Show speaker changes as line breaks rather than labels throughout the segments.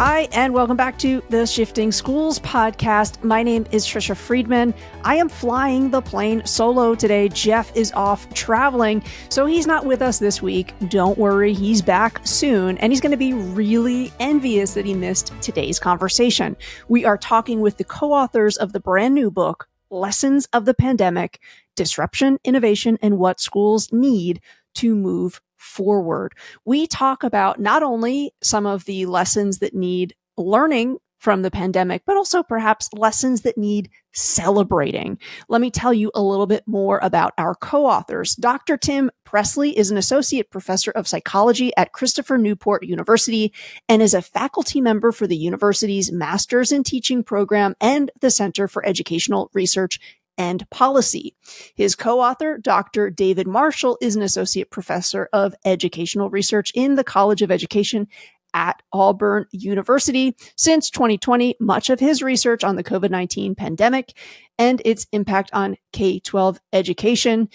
Hi, and welcome back to the Shifting Schools podcast. My name is Trisha Friedman. I am flying the plane solo today. Jeff is off traveling, so he's not with us this week. Don't worry, he's back soon, and he's going to be really envious that he missed today's conversation. We are talking with the co-authors of the brand new book, Lessons of the Pandemic: Disruption, Innovation, and What Schools Need to Move Forward. We talk about not only some of the lessons that need learning from the pandemic, but also perhaps lessons that need celebrating. Let me tell you a little bit more about our co-authors. Dr. Tim Presley is an associate professor of psychology at Christopher Newport University and is a faculty member for the university's Masters in Teaching program and the Center for Educational Research and Policy. His co-author, Dr. David Marshall, is an associate professor of educational research in the College of Education at Auburn University. Since 2020, much of his research on the COVID-19 pandemic and its impact on K-12 education.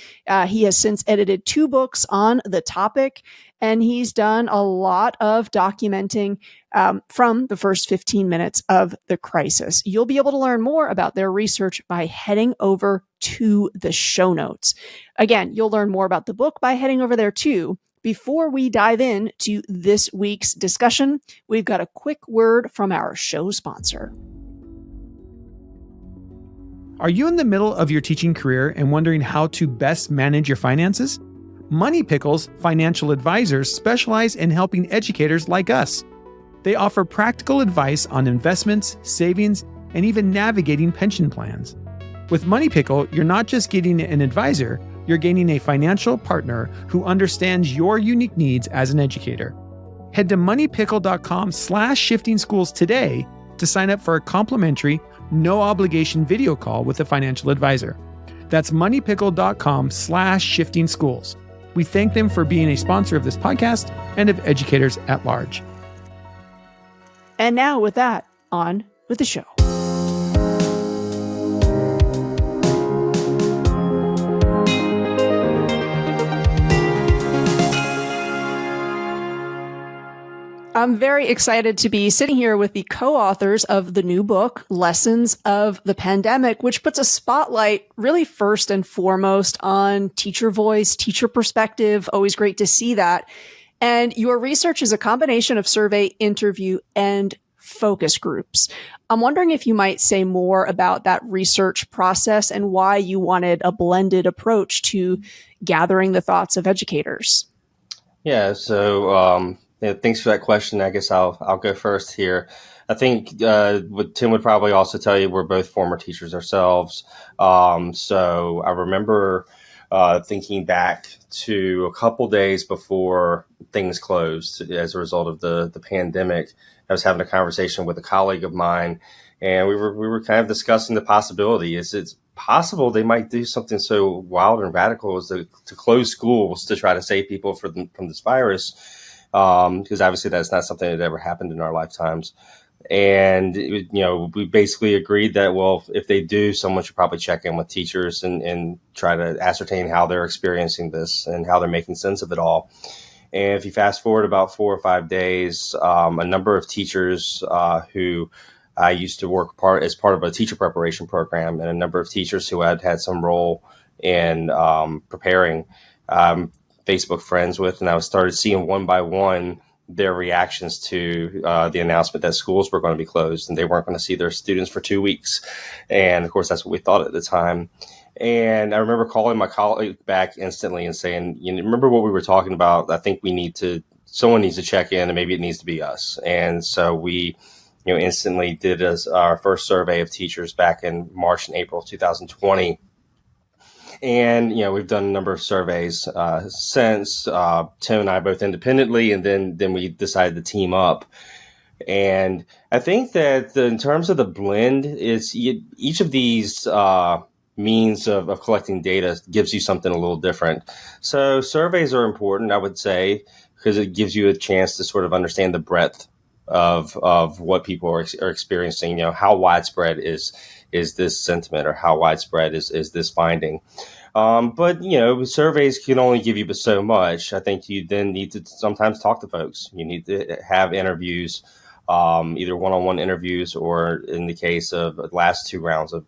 He has since edited 2 books on the topic, and he's done a lot of documenting from the first 15 minutes of the crisis. You'll be able to learn more about their research by heading over to the show notes. Again, you'll learn more about the book by heading over there too. Before we dive in to this week's discussion, we've got a quick word from our show sponsor.
Are you in the middle of your teaching career and wondering how to best manage your finances? Money Pickles financial advisors specialize in helping educators like us. They offer practical advice on investments, savings, and even navigating pension plans. With Money Pickle, you're not just getting an advisor, you're gaining a financial partner who understands your unique needs as an educator. Head to moneypickle.com/shiftingschools today to sign up for a complimentary, no obligation video call with a financial advisor. That's moneypickle.com/shiftingschools. We thank them for being a sponsor of this podcast and of educators at large.
And now with that, on with the show. I'm very excited to be sitting here with the co-authors of the new book, Lessons of the Pandemic, which puts a spotlight really first and foremost on teacher voice, teacher perspective. Always great to see that. And your research is a combination of survey, interview, and focus groups. I'm wondering if you might say more about that research process and why you wanted a blended approach to gathering the thoughts of educators.
Yeah, so thanks for that question. I guess I'll go first here. I think what Tim would probably also tell you, we're both former teachers ourselves. So I remember thinking back to a couple days before things closed as a result of the pandemic. I was having a conversation with a colleague of mine, and we were kind of discussing the possibility. It's possible they might do something so wild and radical as to close schools to try to save people from this virus. Because obviously that's not something that ever happened in our lifetimes. And, we basically agreed that, well, if they do, someone should probably check in with teachers and try to ascertain how they're experiencing this and how they're making sense of it all. And if you fast forward about 4 or 5 days, a number of teachers who I used to work as part of a teacher preparation program, and a number of teachers who had some role in preparing Facebook friends with, and I started seeing one by one their reactions to the announcement that schools were going to be closed and they weren't going to see their students for 2 weeks. And of course, that's what we thought at the time. And I remember calling my colleague back instantly and saying, remember what we were talking about? I think someone needs to check in, and maybe it needs to be us. And so we, instantly did our first survey of teachers back in March and April 2020. And, we've done a number of surveys since, Tim and I both independently, and then we decided to team up. And I think that in terms of the blend, each of these means of collecting data gives you something a little different. So surveys are important, I would say, because it gives you a chance to sort of understand the breadth of what people are experiencing. How widespread is this sentiment, or how widespread is this finding? But surveys can only give you so much. I think you then need to sometimes talk to folks. You need to have interviews either one-on-one interviews or in the case of the last 2 rounds of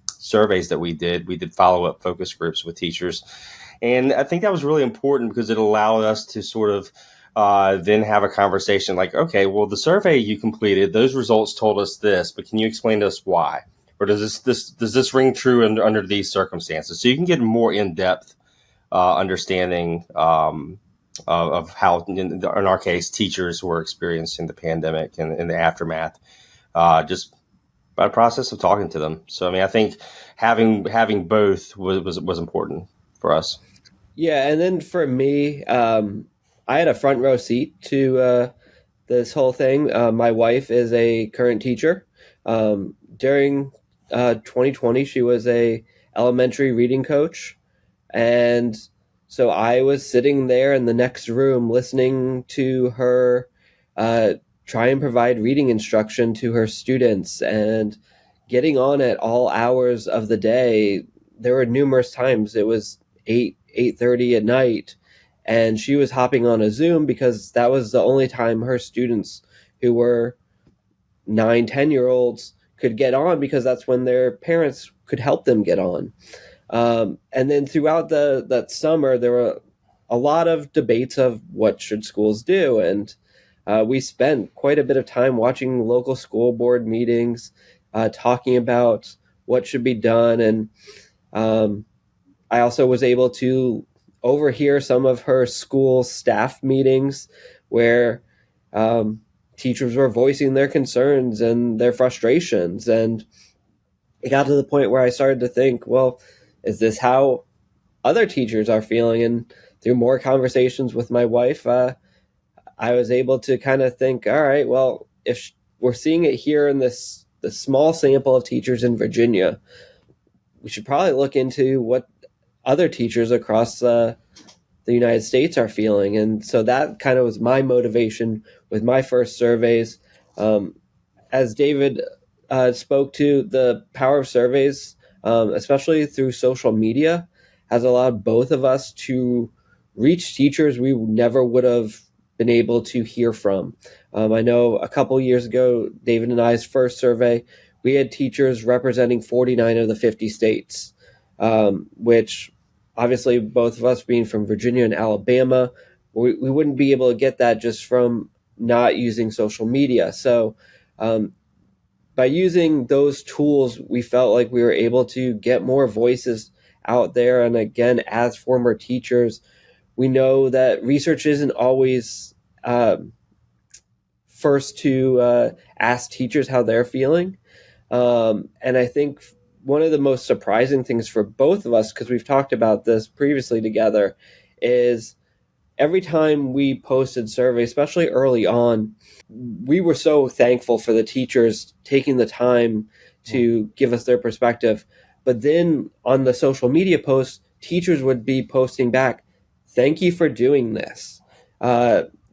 surveys that we did follow-up focus groups with teachers. And I think that was really important because it allowed us to sort of then have a conversation like, okay, well, the survey you completed, those results told us this, but can you explain to us why? Or does this ring true under these circumstances? So you can get more in-depth understanding of how, in our case, teachers were experiencing the pandemic and in the aftermath, just by the process of talking to them. So, I mean, I think having both was important for us.
Yeah, and then for me, I had a front row seat to this whole thing. My wife is a current teacher. During 2020, she was a elementary reading coach, and so I was sitting there in the next room listening to her try and provide reading instruction to her students and getting on at all hours of the day. There were numerous times it was 8:30 at night, and she was hopping on a Zoom because that was the only time her students who were 9, 10-year-olds could get on, because that's when their parents could help them get on. And then throughout that summer, there were a lot of debates of what should schools do. And we spent quite a bit of time watching local school board meetings, talking about what should be done. And I also was able to overhear some of her school staff meetings where teachers were voicing their concerns and their frustrations. And it got to the point where I started to think, well, is this how other teachers are feeling? And through more conversations with my wife, I was able to kind of think, all right, well, if we're seeing it here in the small sample of teachers in Virginia, we should probably look into what other teachers across the United States are feeling. And so that kind of was my motivation with my first surveys. As David spoke to, the power of surveys, especially through social media, has allowed both of us to reach teachers we never would have been able to hear from. I know a couple years ago, David and I's first survey, we had teachers representing 49 of the 50 states, which obviously both of us being from Virginia and Alabama, we wouldn't be able to get that just from not using social media. So by using those tools, we felt like we were able to get more voices out there. And again, as former teachers, we know that research isn't always first to ask teachers how they're feeling. And I think one of the most surprising things for both of us, because we've talked about this previously together, is every time we posted surveys, especially early on, we were so thankful for the teachers taking the time to give us their perspective. But then on the social media posts, teachers would be posting back, "Thank you for doing this.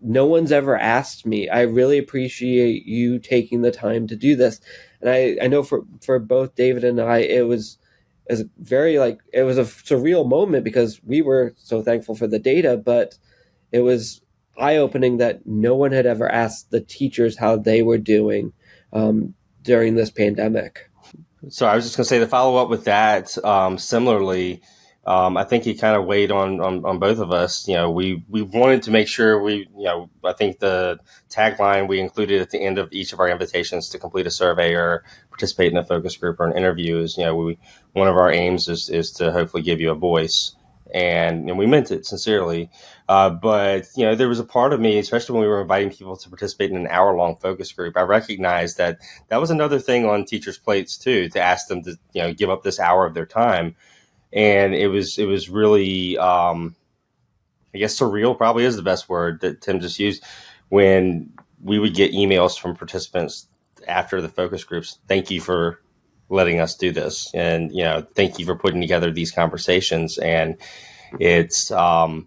No one's ever asked me. I really appreciate you taking the time to do this." And I know for both David and I, it was very it was a surreal moment because we were so thankful for the data, but it was eye-opening that no one had ever asked the teachers how they were doing during this pandemic.
So I was just going to say, to follow up with that, similarly, I think it kind of weighed on both of us. You know, we wanted to make sure I think the tagline we included at the end of each of our invitations to complete a survey or participate in a focus group or an interview is, one of our aims is to hopefully give you a voice. And we meant it sincerely. But, there was a part of me, especially when we were inviting people to participate in an hour-long focus group, I recognized that was another thing on teachers' plates, too, to ask them to, give up this hour of their time. And it was really, I guess surreal probably is the best word that Tim just used, when we would get emails from participants after the focus groups. Thank you for letting us do this. And, thank you for putting together these conversations. And it's, I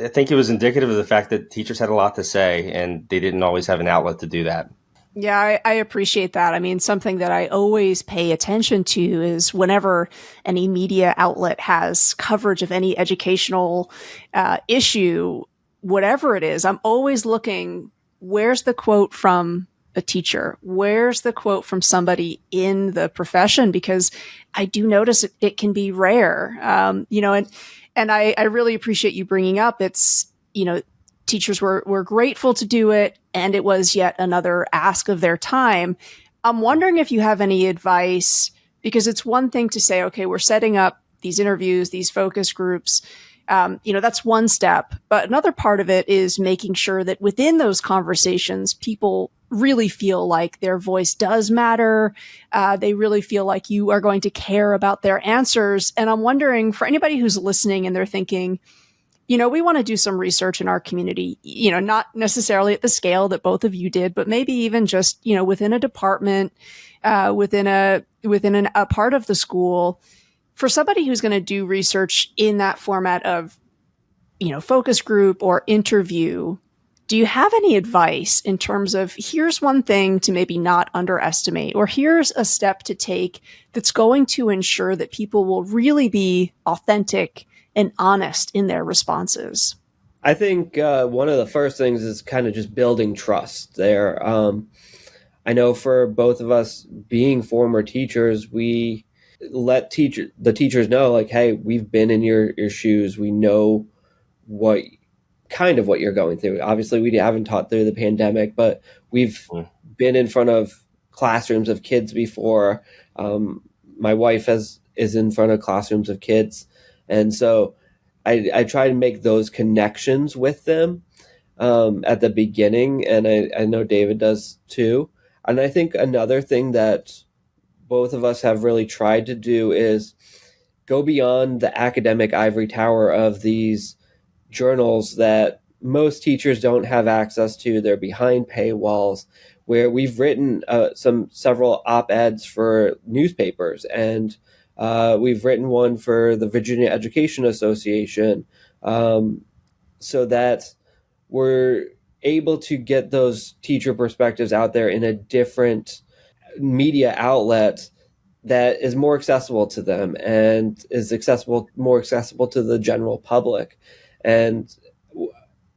think it was indicative of the fact that teachers had a lot to say and they didn't always have an outlet to do that.
Yeah, I appreciate that. I mean, something that I always pay attention to is whenever any media outlet has coverage of any educational issue, whatever it is, I'm always looking where's the quote from a teacher? Where's the quote from somebody in the profession? Because I do notice it can be rare, and I really appreciate you bringing up teachers were grateful to do it, and it was yet another ask of their time. I'm wondering if you have any advice, because it's one thing to say, okay, we're setting up these interviews, these focus groups. That's one step. But another part of it is making sure that within those conversations, people really feel like their voice does matter. They really feel like you are going to care about their answers. And I'm wondering, for anybody who's listening and they're thinking, we want to do some research in our community, not necessarily at the scale that both of you did, but maybe even just, within a department, within a part of the school. For somebody who's going to do research in that format of, focus group or interview, do you have any advice in terms of, here's one thing to maybe not underestimate, or here's a step to take that's going to ensure that people will really be authentic and honest in their responses?
I think one of the first things is kind of just building trust there. I know for both of us being former teachers, we let the teachers know, like, hey, we've been in your shoes. We know what you're going through. Obviously, we haven't taught through the pandemic, but we've been in front of classrooms of kids before. My wife is in front of classrooms of kids. And so I try to make those connections with them at the beginning. And I know David does too. And I think another thing that both of us have really tried to do is go beyond the academic ivory tower of these journals that most teachers don't have access to. They're behind paywalls, where we've written several op-eds for newspapers, and we've written one for the Virginia Education Association, so that we're able to get those teacher perspectives out there in a different media outlet that is more accessible to them and is more accessible to the general public. And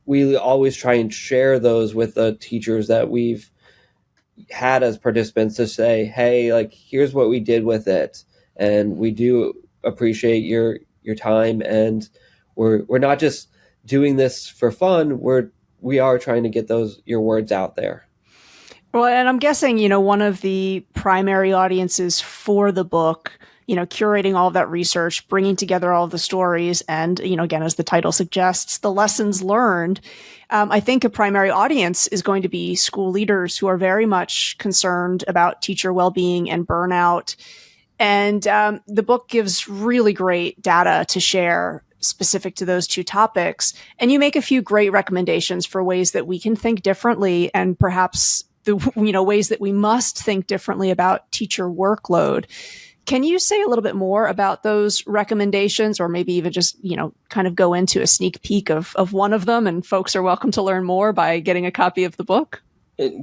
we always try and share those with the teachers that we've had as participants to say, hey, like, here's what we did with it. And we do appreciate your time. And we're not just doing this for fun. We are trying to get your words out there.
Well, and I'm guessing, one of the primary audiences for the book, curating all of that research, bringing together all of the stories, and, again, as the title suggests, the lessons learned. I think a primary audience is going to be school leaders who are very much concerned about teacher well-being and burnout. And the book gives really great data to share specific to those two topics. And you make a few great recommendations for ways that we can think differently, and perhaps the ways that we must think differently about teacher workload. Can you say a little bit more about those recommendations, or maybe even just, kind of go into a sneak peek of one of them, and folks are welcome to learn more by getting a copy of the book?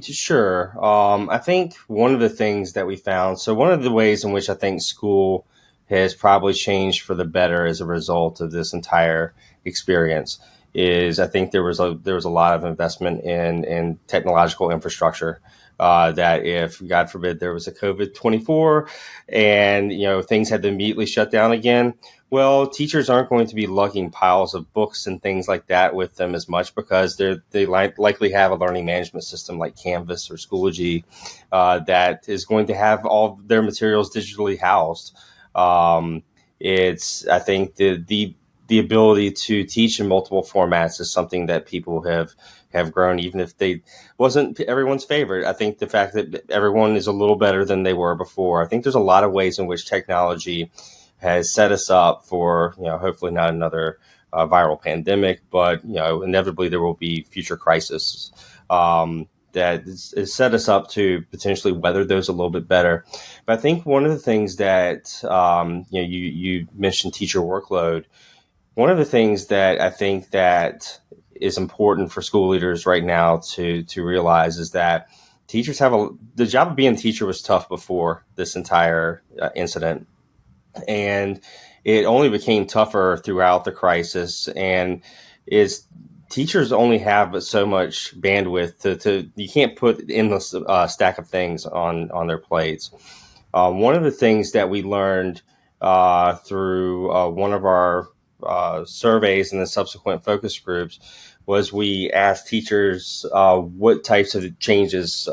Sure. I think one of the things that we found, so one of the ways in which I think school has probably changed for the better as a result of this entire experience, is I think there was a lot of investment in technological infrastructure. That if, God forbid, there was a COVID-24 and things had to immediately shut down again, well, teachers aren't going to be lugging piles of books and things like that with them as much, because they likely have a learning management system like Canvas or Schoology that is going to have all their materials digitally housed. I think the ability to teach in multiple formats is something that people have grown, even if they wasn't everyone's favorite. I think the fact that everyone is a little better than they were before. I think there's a lot of ways in which technology has set us up for, hopefully not another viral pandemic, but, inevitably there will be future crises that is set us up to potentially weather those a little bit better. But I think one of the things that, you mentioned teacher workload. One of the things that I think that is important for school leaders right now to realize is that teachers the job of being a teacher was tough before this entire incident. And it only became tougher throughout the crisis, and is teachers only have but so much bandwidth to you can't put endless stack of things on their plates. One of the things that we learned through one of our surveys and the subsequent focus groups was we asked teachers what types of changes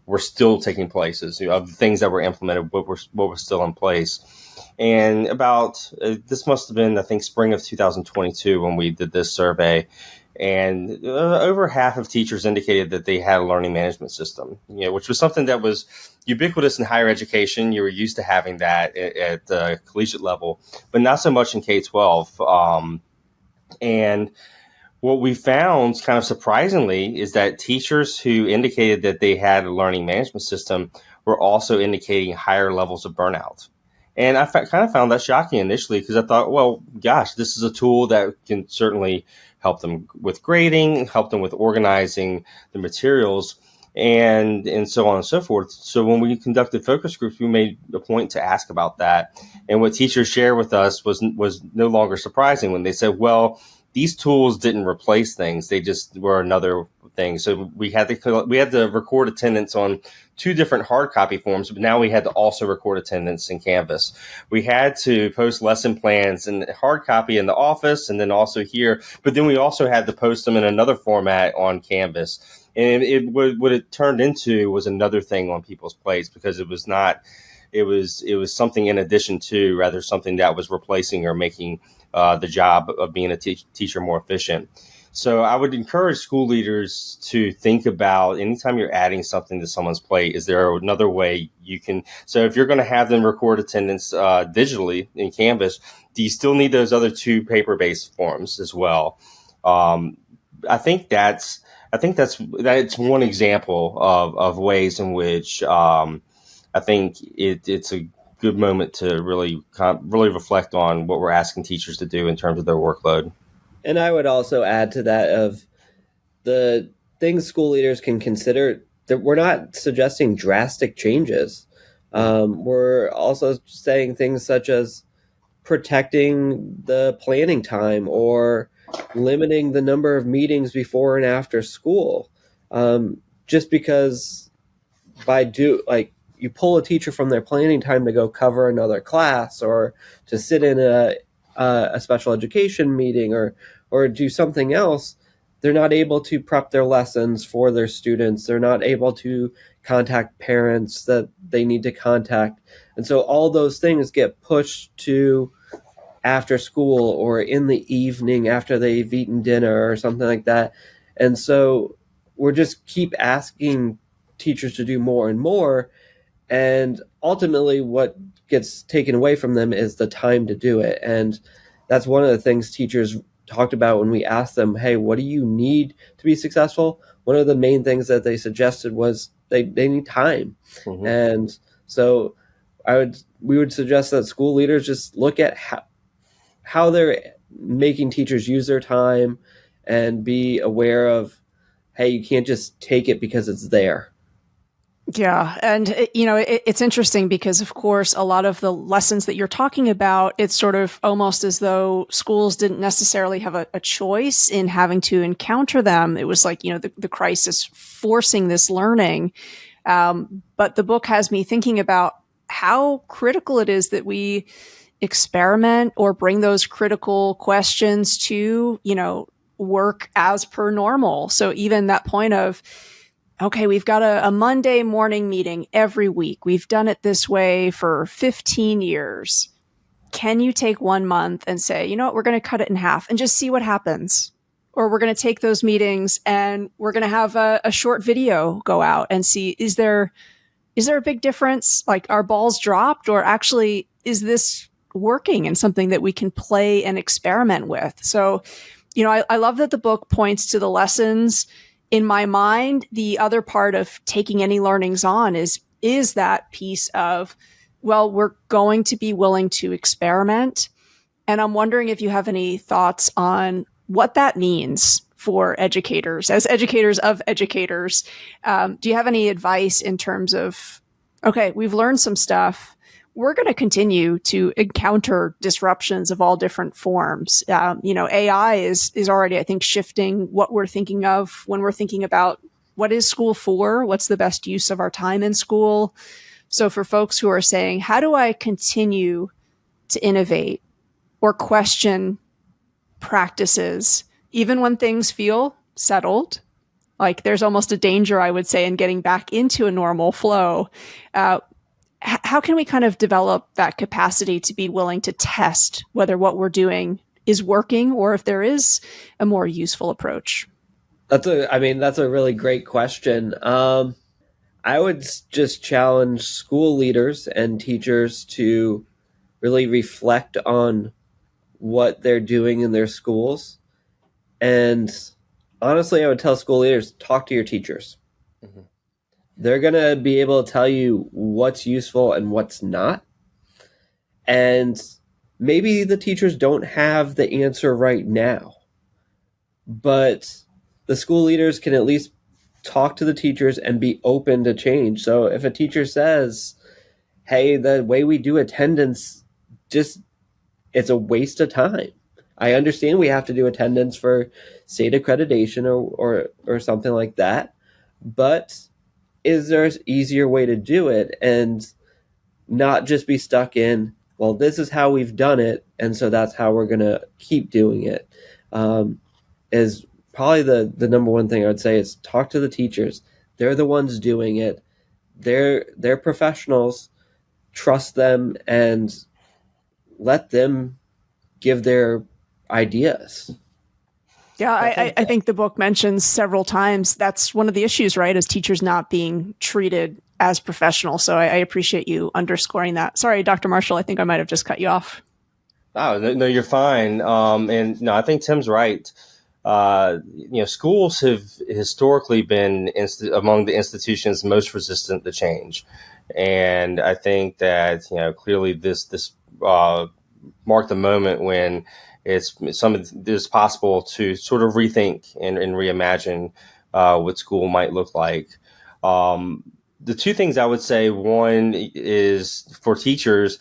were still taking place, of the things that were implemented, what was still in place. And about this must have been, I think, spring of 2022 when we did this survey. And over half of teachers indicated that they had a learning management system, which was something that was ubiquitous in higher education. You were used to having that at the collegiate level, but not so much in K-12. And what we found, kind of surprisingly, is that teachers who indicated that they had a learning management system were also indicating higher levels of burnout. And I kind of found that shocking initially, because I thought, well, gosh, this is a tool that can certainly help them with grading, help them with organizing the materials, and so on and so forth. So when we conducted focus groups, we made a point to ask about that. And what teachers shared with us was no longer surprising when they said, well, these tools didn't replace things; they just were another thing. So we had to record attendance on 2 different hard copy forms, but now we had to also record attendance in Canvas. We had to post lesson plans in hard copy in the office, and then also here. But then we also had to post them in another format on Canvas. And what it turned into was another thing on people's plates, because it was not. It was something in addition to, rather something that was replacing or making the job of being a teacher more efficient. So I would encourage school leaders to think about, anytime you're adding something to someone's plate, is there another way you can? So if you're going to have them record attendance digitally in Canvas, do you still need those other 2 paper-based forms as well? I think that's one example of ways in which I think it's a good moment to really reflect on what we're asking teachers to do in terms of their workload.
And I would also add to that of the things school leaders can consider, that we're not suggesting drastic changes. We're also saying things such as protecting the planning time or limiting the number of meetings before and after school. Just because you pull a teacher from their planning time to go cover another class or to sit in a special education meeting or do something else, they're not able to prep their lessons for their students. They're not able to contact parents that they need to contact. And so all those things get pushed to after school or in the evening after they've eaten dinner or something like that. And so we're just keep asking teachers to do more and more. And ultimately what gets taken away from them is the time to do it. And that's one of the things teachers talked about when we asked them, hey, what do you need to be successful? One of the main things that they suggested was they need time. Mm-hmm. And so we would suggest that school leaders just look at how they're making teachers use their time and be aware of, hey, you can't just take it because it's there.
Yeah. And, it's interesting because, of course, a lot of the lessons that you're talking about, it's sort of almost as though schools didn't necessarily have a choice in having to encounter them. It was like, the crisis forcing this learning. But the book has me thinking about how critical it is that we experiment or bring those critical questions to, work as per normal. So even that point of, okay, we've got a Monday morning meeting every week. We've done it this way for 15 years. Can you take 1 month and say, you know what, we're going to cut it in half and just see what happens? Or we're going to take those meetings and we're going to have a short video go out and see, is there a big difference? Like, are balls dropped, or actually is this working and something that we can play and experiment with? So, I love that the book points to the lessons. In my mind, the other part of taking any learnings on is that piece of, well, we're going to be willing to experiment. And I'm wondering if you have any thoughts on what that means for educators, as educators of educators. Do you have any advice in terms of, okay, we've learned some stuff. we're going to continue to encounter disruptions of all different forms. AI is already, I think, shifting what we're thinking of when we're thinking about what is school for, what's the best use of our time in school. So for folks who are saying, how do I continue to innovate or question practices, even when things feel settled? Like there's almost a danger, I would say, in getting back into a normal flow. How can we kind of develop that capacity to be willing to test whether what we're doing is working or if there is a more useful approach?
That's a really great question. I would just challenge school leaders and teachers to really reflect on what they're doing in their schools. And honestly, I would tell school leaders, talk to your teachers. Mm-hmm. They're going to be able to tell you what's useful and what's not. And maybe the teachers don't have the answer right now, but the school leaders can at least talk to the teachers and be open to change. So if a teacher says, hey, the way we do attendance, it's a waste of time. I understand we have to do attendance for state accreditation or something like that, but is there an easier way to do it and not just be stuck in, well, this is how we've done it, and so that's how we're going to keep doing it, is probably the number one thing I would say is talk to the teachers. They're the ones doing it. They're professionals. Trust them and let them give their ideas.
Yeah, I think the book mentions several times that's one of the issues, right? Is teachers not being treated as professionals. So I appreciate you underscoring that. Sorry, Dr. Marshall, I think I might have just cut you off.
Oh, no, you're fine. And no, I think Tim's right. Schools have historically been among the institutions most resistant to change. And I think that, clearly this marked the moment when it's possible to sort of rethink and reimagine what school might look like. The two things I would say, one is for teachers,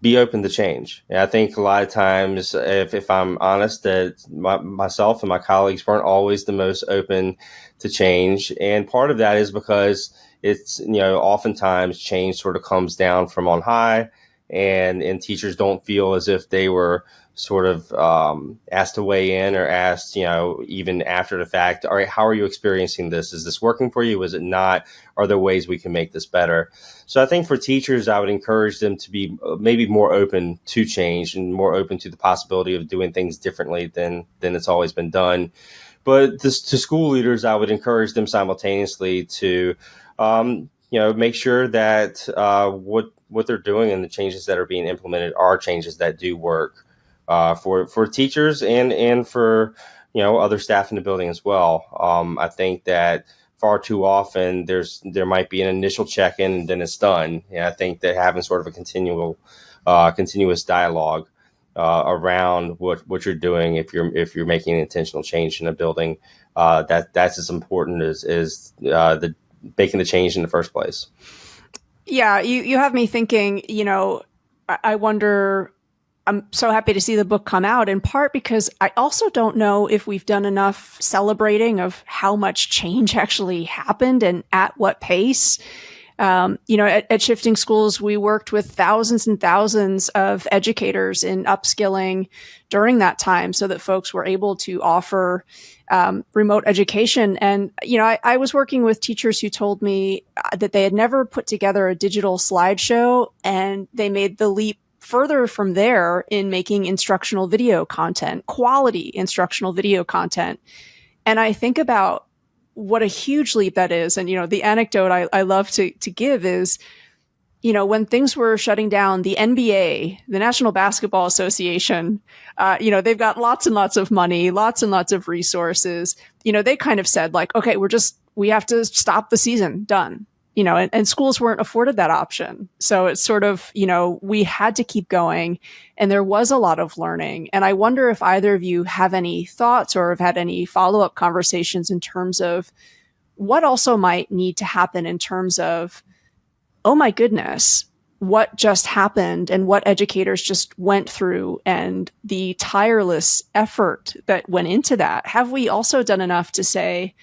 be open to change. And I think a lot of times, if I'm honest, that myself and my colleagues weren't always the most open to change. And part of that is because it's, oftentimes change sort of comes down from on high, and teachers don't feel as if they were sort of asked to weigh in or asked, even after the fact, all right, how are you experiencing this? Is this working for you? Is it not? Are there ways we can make this better? So I think for teachers, I would encourage them to be maybe more open to change and more open to the possibility of doing things differently than it's always been done. But to school leaders, I would encourage them simultaneously to, make sure that what they're doing and the changes that are being implemented are changes that do work for teachers and for other staff in the building as well. I think that far too often there might be an initial check-in and then it's done. And I think that having sort of a continuous dialogue around what you're doing if you're making an intentional change in a building, that's as important as the making the change in the first place.
Yeah, you have me thinking, I wonder, I'm so happy to see the book come out, in part because I also don't know if we've done enough celebrating of how much change actually happened and at what pace. At Shifting Schools, we worked with thousands and thousands of educators in upskilling during that time so that folks were able to offer remote education. And, I was working with teachers who told me that they had never put together a digital slideshow, and they made the leap further from there in making instructional video content, quality instructional video content. And I think about what a huge leap that is. And, the anecdote I love to give is, when things were shutting down, the NBA, the National Basketball Association, they've got lots and lots of money, lots and lots of resources. They kind of said like, okay, we have to stop the season, done. And schools weren't afforded that option. So it's sort of, we had to keep going, and there was a lot of learning. And I wonder if either of you have any thoughts or have had any follow-up conversations in terms of what also might need to happen in terms of, oh my goodness, what just happened and what educators just went through and the tireless effort that went into that, have we also done enough to say,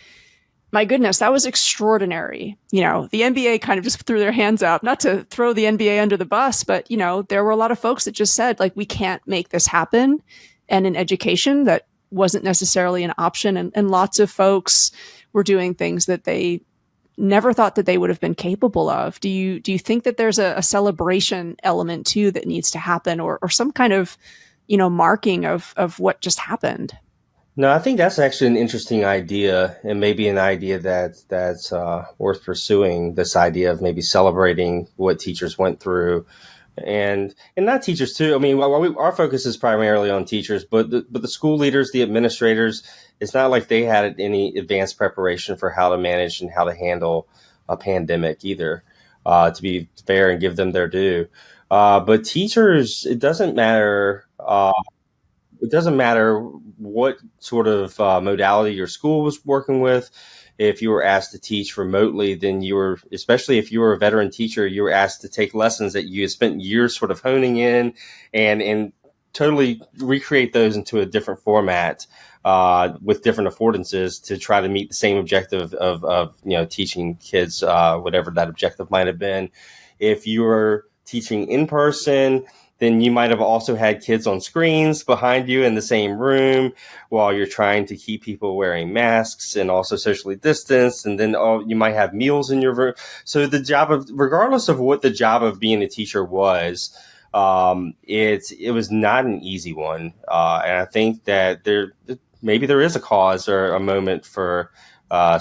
my goodness, that was extraordinary? The NBA kind of just threw their hands up, not to throw the NBA under the bus, but, there were a lot of folks that just said, like, we can't make this happen. And in education, that wasn't necessarily an option. And lots of folks were doing things that they never thought that they would have been capable of. Do you think that there's a celebration element too that needs to happen, or some kind of, marking of what just happened?
No, I think that's actually an interesting idea, and maybe an idea that's worth pursuing. This idea of maybe celebrating what teachers went through, and not teachers too. I mean, our focus is primarily on teachers, but the school leaders, the administrators. It's not like they had any advanced preparation for how to manage and how to handle a pandemic either. To be fair and give them their due, but teachers, it doesn't matter. It doesn't matter what sort of modality your school was working with. If you were asked to teach remotely, then especially if you were a veteran teacher, you were asked to take lessons that you had spent years sort of honing in and totally recreate those into a different format with different affordances to try to meet the same objective of teaching kids, whatever that objective might have been. If you were teaching in person, then you might have also had kids on screens behind you in the same room while you're trying to keep people wearing masks and also socially distanced. And then you might have meals in your room. So regardless of what the job of being a teacher was, it was not an easy one. And I think that maybe there is a cause or a moment for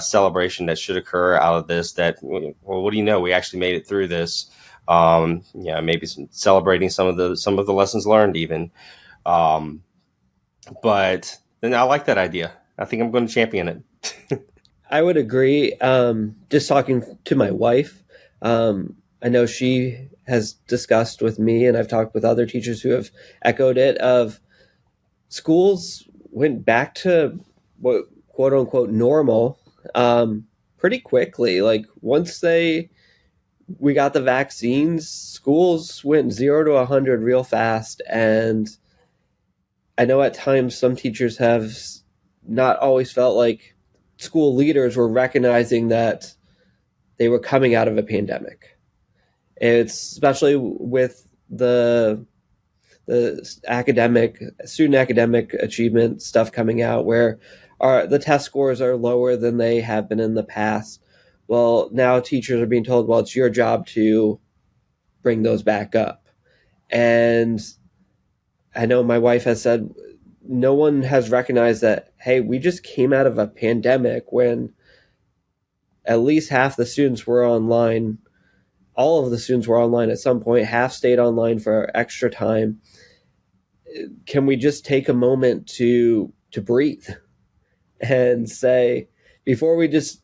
celebration that should occur out of this, that, well, what do you know? We actually made it through this. Maybe celebrating some of the lessons learned even. But then I like that idea. I think I'm going to champion it.
I would agree. Just talking to my wife, I know she has discussed with me, and I've talked with other teachers who have echoed it, of schools went back to what quote unquote normal pretty quickly. Like once we got the vaccines, schools went 0 to 100 real fast. And I know at times some teachers have not always felt like school leaders were recognizing that they were coming out of a pandemic. It's especially with the student academic achievement stuff coming out, where the test scores are lower than they have been in the past. Well, now teachers are being told, well, it's your job to bring those back up. And I know my wife has said no one has recognized that, hey, we just came out of a pandemic when at least half the students were online. All of the students were online at some point. Half stayed online for extra time. Can we just take a moment to breathe and say, before we just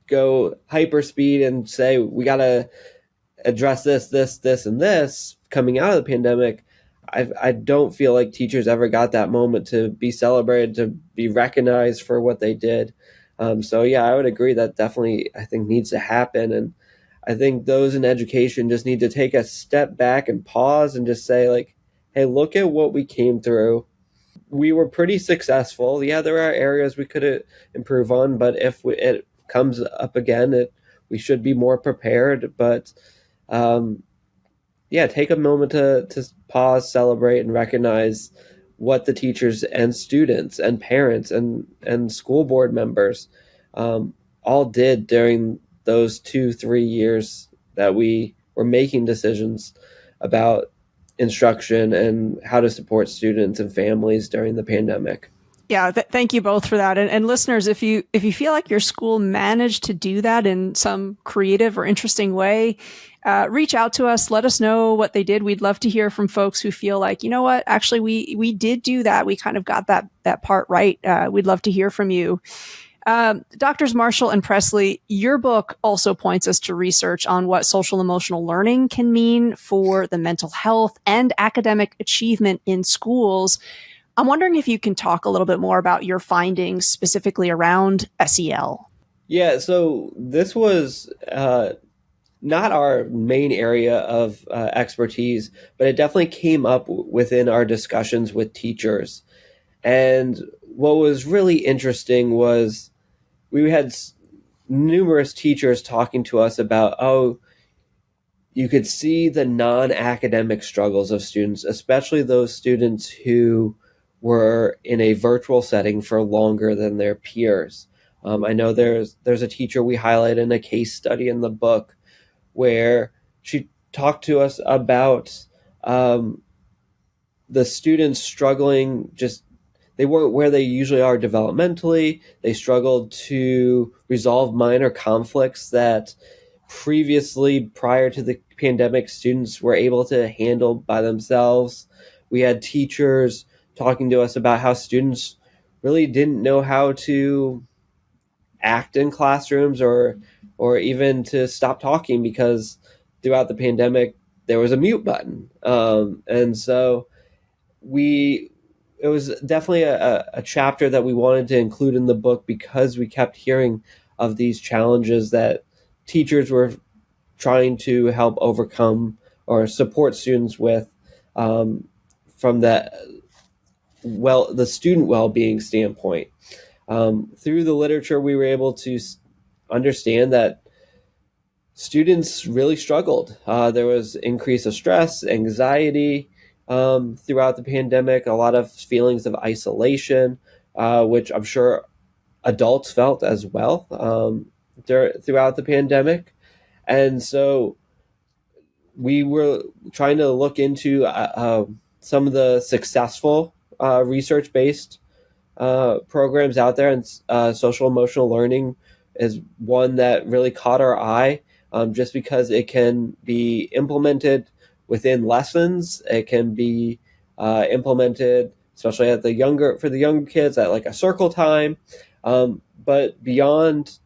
go hyperspeed and say we got to address this, and this coming out of the pandemic, I don't feel like teachers ever got that moment to be celebrated, to be recognized for what they did. So yeah, I would agree that definitely, I think, needs to happen. And I think those in education just need to take a step back and pause and just say, like, hey, look at what we came through. We were pretty successful. Yeah, there are areas we could improve on, but if it comes up again, we should be more prepared. But take a moment to pause, celebrate, and recognize what the teachers and students and parents and school board members all did during those 2-3 years that we were making decisions about instruction and how to support students and families during the pandemic.
Yeah, thank you both for that. And listeners, if you feel like your school managed to do that in some creative or interesting way, reach out to us. Let us know what they did. We'd love to hear from folks who feel like, you know what, actually, we did do that. We kind of got that part right. We'd love to hear from you. Doctors Marshall and Presley, your book also points us to research on what social emotional learning can mean for the mental health and academic achievement in schools. I'm wondering if you can talk a little bit more about your findings specifically around SEL.
Yeah, so this was not our main area of expertise, but it definitely came up within our discussions with teachers. And what was really interesting was we had numerous teachers talking to us about, oh, you could see the non-academic struggles of students, especially those students who were in a virtual setting for longer than their peers. I know there's a teacher we highlight in a case study in the book where she talked to us about the students struggling, just they weren't where they usually are developmentally. They struggled to resolve minor conflicts that previously, prior to the pandemic, students were able to handle by themselves. We had teachers talking to us about how students really didn't know how to act in classrooms or even to stop talking, because throughout the pandemic there was a mute button, and so it was definitely a chapter that we wanted to include in the book, because we kept hearing of these challenges that teachers were trying to help overcome or support students with, from the student well-being standpoint. Through the literature, we were able to understand that students really struggled. There was increase of stress, anxiety throughout the pandemic, a lot of feelings of isolation, which I'm sure adults felt as well throughout the pandemic. And so we were trying to look into some of the successful research-based programs out there, and social emotional learning is one that really caught our eye, just because it can be implemented within lessons. It can be implemented, especially for the younger kids, at like a circle time. But beyond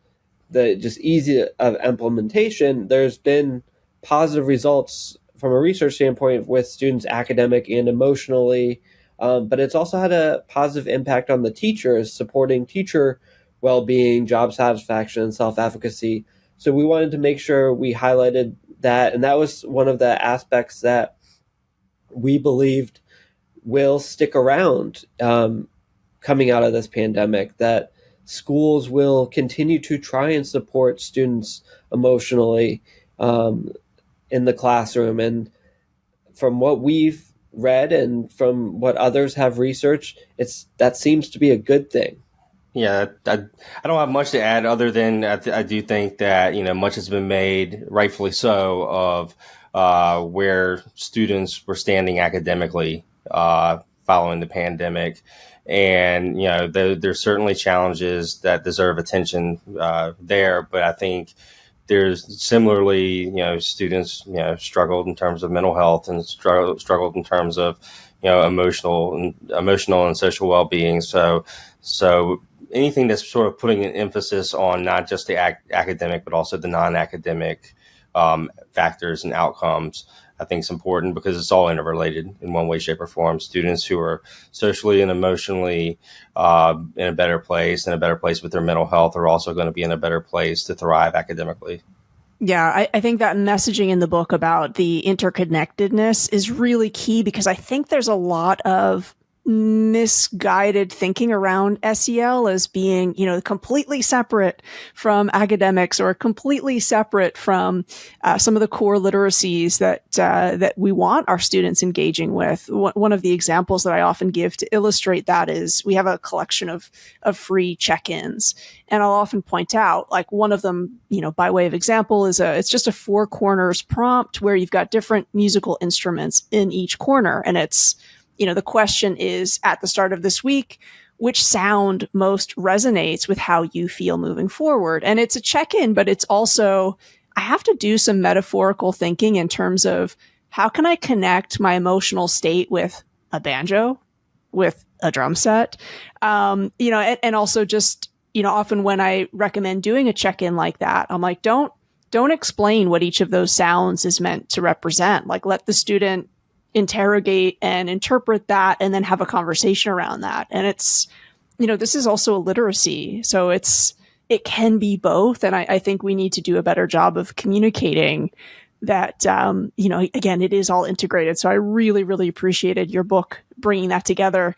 the just easy of implementation, there's been positive results from a research standpoint with students academic and emotionally. But it's also had a positive impact on the teachers, supporting teacher well-being, job satisfaction, and self-efficacy. So we wanted to make sure we highlighted that, and that was one of the aspects that we believed will stick around coming out of this pandemic, that schools will continue to try and support students emotionally in the classroom. And from what we've read and from what others have researched, that seems to be a good thing.
Yeah, I don't have much to add other than I do think that, much has been made, rightfully so, of where students were standing academically following the pandemic. And, there's certainly challenges that deserve attention there. But I think there's similarly, students, struggled in terms of mental health and struggled in terms of, emotional and social well-being. So anything that's sort of putting an emphasis on not just the academic, but also the non-academic factors and outcomes, I think is important, because it's all interrelated in one way, shape, or form. Students who are socially and emotionally in a better place with their mental health are also going to be in a better place to thrive academically.
Yeah, I think that messaging in the book about the interconnectedness is really key, because I think there's a lot of misguided thinking around SEL as being, completely separate from academics, or completely separate from some of the core literacies that we want our students engaging with. One of the examples that I often give to illustrate that is we have a collection of free check-ins, and I'll often point out, like, one of them, by way of example, is it's just a 4 corners prompt where you've got different musical instruments in each corner, and it's the question is, at the start of this week, which sound most resonates with how you feel moving forward? And it's a check-in, but it's also, I have to do some metaphorical thinking in terms of how can I connect my emotional state with a banjo, with a drum set, and also just, often when I recommend doing a check-in like that, I'm like, don't explain what each of those sounds is meant to represent. Like, let the student interrogate and interpret that, and then have a conversation around that. And it's, this is also a literacy. So it's it can be both. And I think we need to do a better job of communicating that, again, it is all integrated. So I really, really appreciated your book bringing that together.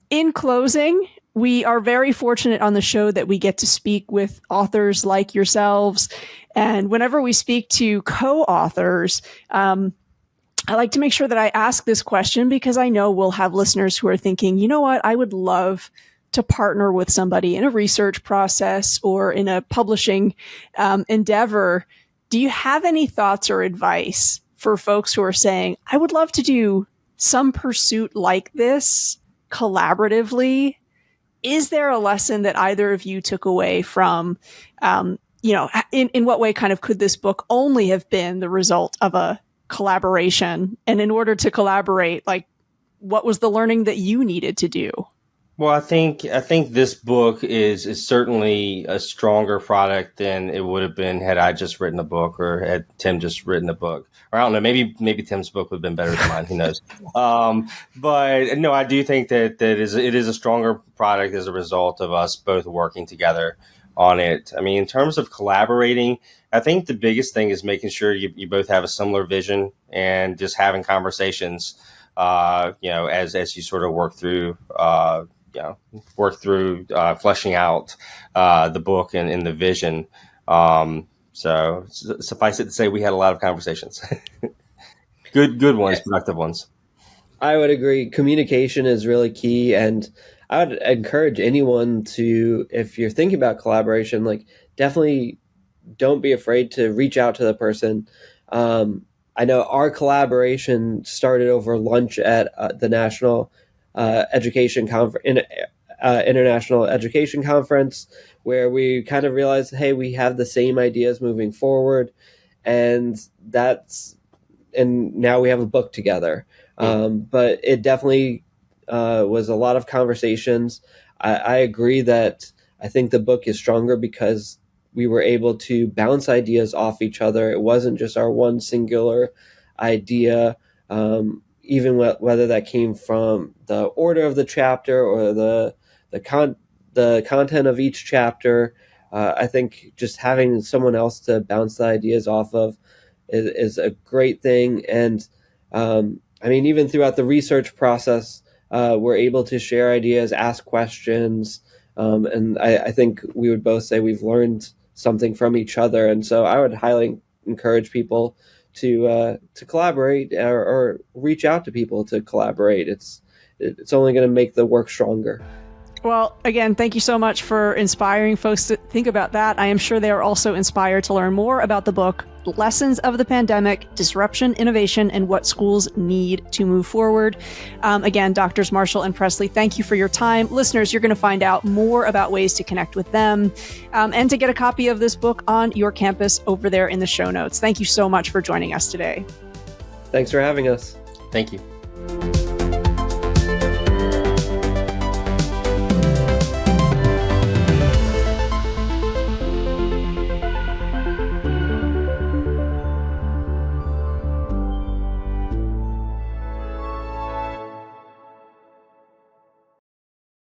In closing, we are very fortunate on the show that we get to speak with authors like yourselves. And whenever we speak to co-authors, I like to make sure that I ask this question because I know we'll have listeners who are thinking, you know what, I would love to partner with somebody in a research process or in a publishing endeavor. Do you have any thoughts or advice for folks who are saying, I would love to do some pursuit like this collaboratively? Is there a lesson that either of you took away from, in what way kind of could this book only have been the result of a collaboration? And in order to collaborate, like, what was the learning that you needed to do?
Well, I think this book is certainly a stronger product than it would have been had I just written a book or had Tim just written a book. Or I don't know, maybe Tim's book would have been better than mine. Who knows? But no, I do think that it is a stronger product as a result of us both working together on it. I mean, in terms of collaborating, I think the biggest thing is making sure you both have a similar vision and just having conversations, as you sort of work through fleshing out the book and the vision. So suffice it to say, we had a lot of conversations. good ones, productive ones.
I would agree. Communication is really key, and I would encourage anyone to, if you're thinking about collaboration, like, definitely don't be afraid to reach out to the person. I know our collaboration started over lunch at the National Education International Education Conference, where we kind of realized, hey, we have the same ideas moving forward, and now we have a book together. But it definitely was a lot of conversations. I agree that I think the book is stronger because we were able to bounce ideas off each other. It wasn't just our one singular idea, even whether that came from the order of the chapter or the content of each chapter. I think just having someone else to bounce the ideas off of is a great thing. And even throughout the research process, we're able to share ideas, ask questions, and I think we would both say we've learned something from each other. And so I would highly encourage people to collaborate or reach out to people to collaborate. It's only going to make the work stronger.
Well, again, thank you so much for inspiring folks to think about that. I am sure they are also inspired to learn more about the book, Lessons of the Pandemic, Disruption, Innovation, and What Schools Need to Move Forward. Again, Drs. Marshall and Presley, thank you for your time. Listeners, you're going to find out more about ways to connect with them and to get a copy of this book on your campus over there in the show notes. Thank you so much for joining us today.
Thanks for having us.
Thank you.